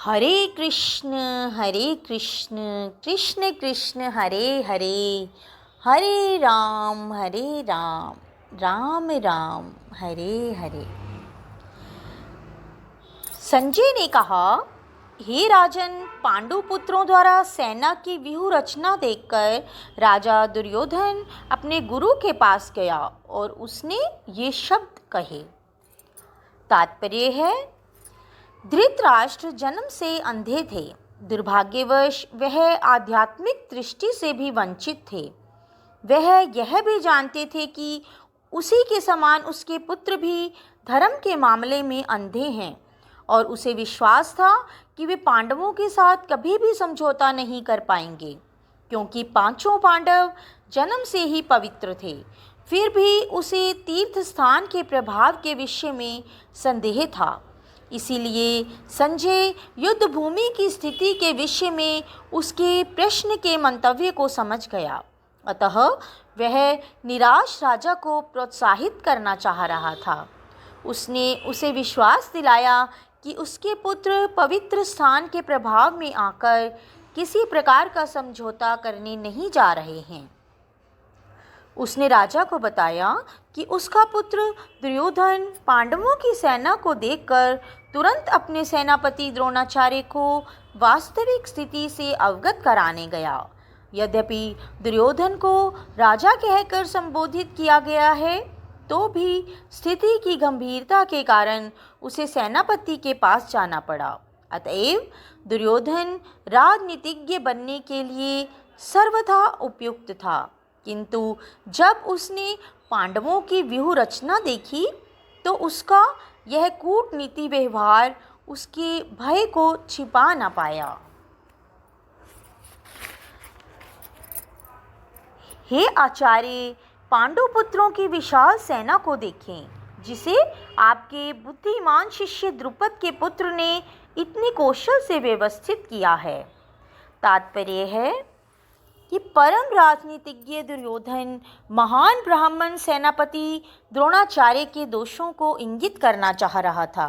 हरे कृष्ण कृष्ण कृष्ण हरे हरे, हरे राम राम राम हरे हरे। संजय ने कहा, हे राजन, पांडु पुत्रों द्वारा सेना की व्यूह रचना देखकर राजा दुर्योधन अपने गुरु के पास गया और उसने ये शब्द कहे। तात्पर्य है, धृतराष्ट्र जन्म से अंधे थे। दुर्भाग्यवश वह आध्यात्मिक दृष्टि से भी वंचित थे। वह यह भी जानते थे कि उसी के समान उसके पुत्र भी धर्म के मामले में अंधे हैं और उसे विश्वास था कि वे पांडवों के साथ कभी भी समझौता नहीं कर पाएंगे, क्योंकि पांचों पांडव जन्म से ही पवित्र थे। फिर भी उसे तीर्थ स्थान के प्रभाव के विषय में संदेह था। इसीलिए संजय युद्ध भूमि की स्थिति के विषय में उसके प्रश्न के मंतव्य को समझ गया। अतः वह निराश राजा को प्रोत्साहित करना चाह रहा था। उसने उसे विश्वास दिलाया कि उसके पुत्र पवित्र स्थान के प्रभाव में आकर किसी प्रकार का समझौता करने नहीं जा रहे हैं। उसने राजा को बताया कि उसका पुत्र दुर्योधन पांडवों की सेना को देखकर तुरंत अपने सेनापति द्रोणाचार्य को वास्तविक स्थिति से अवगत कराने गया। यद्यपि दुर्योधन को राजा कहकर संबोधित किया गया है, तो भी स्थिति की गंभीरता के कारण उसे सेनापति के पास जाना पड़ा। अतएव दुर्योधन राजनीतिज्ञ बनने के लिए सर्वथा उपयुक्त था, किंतु जब उसने पांडवों की व्यूह रचना देखी तो उसका यह कूटनीति व्यवहार उसके भय को छिपा न पाया। हे आचार्य, पांडु पुत्रों की विशाल सेना को देखें, जिसे आपके बुद्धिमान शिष्य द्रुपद के पुत्र ने इतने कौशल से व्यवस्थित किया है। तात्पर्य है कि परम राजनीतिज्ञ दुर्योधन महान ब्राह्मण सेनापति द्रोणाचार्य के दोषों को इंगित करना चाह रहा था।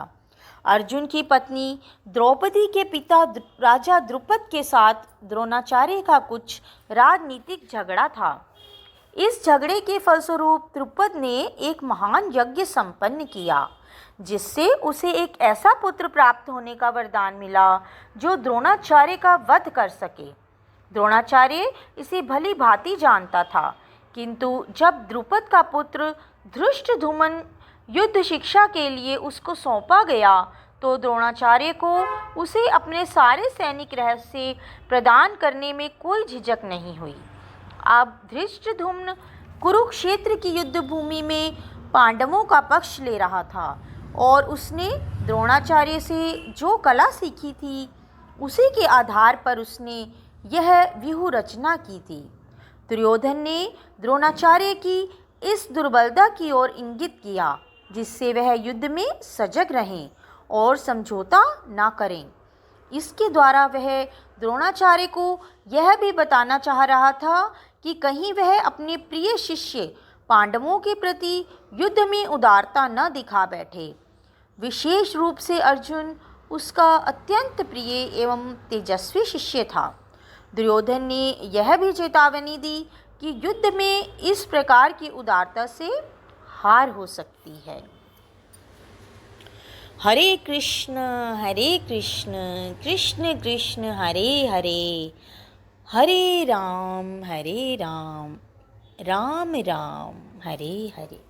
अर्जुन की पत्नी द्रौपदी के पिता राजा द्रुपद के साथ द्रोणाचार्य का कुछ राजनीतिक झगड़ा था। इस झगड़े के फलस्वरूप द्रुपद ने एक महान यज्ञ संपन्न किया, जिससे उसे एक ऐसा पुत्र प्राप्त होने का वरदान मिला जो द्रोणाचार्य का वध कर सके। द्रोणाचार्य इसे भली भांति जानता था, किंतु जब द्रुपद का पुत्र धृष्टद्युम्न युद्ध शिक्षा के लिए उसको सौंपा गया तो द्रोणाचार्य को उसे अपने सारे सैनिक रहस्य प्रदान करने में कोई झिझक नहीं हुई। अब धृष्टद्युम्न कुरुक्षेत्र की युद्ध भूमि में पांडवों का पक्ष ले रहा था और उसने द्रोणाचार्य से जो कला सीखी थी उसी के आधार पर उसने यह व्यूह रचना की थी। दुर्योधन ने द्रोणाचार्य की इस दुर्बलता की ओर इंगित किया, जिससे वह युद्ध में सजग रहें और समझौता न करें। इसके द्वारा वह द्रोणाचार्य को यह भी बताना चाह रहा था कि कहीं वह अपने प्रिय शिष्य पांडवों के प्रति युद्ध में उदारता न दिखा बैठे। विशेष रूप से अर्जुन उसका अत्यंत प्रिय एवं तेजस्वी शिष्य था। दुर्योधन ने यह भी चेतावनी दी कि युद्ध में इस प्रकार की उदारता से हार हो सकती है। हरे कृष्ण कृष्ण कृष्ण हरे हरे, हरे राम राम राम हरे हरे।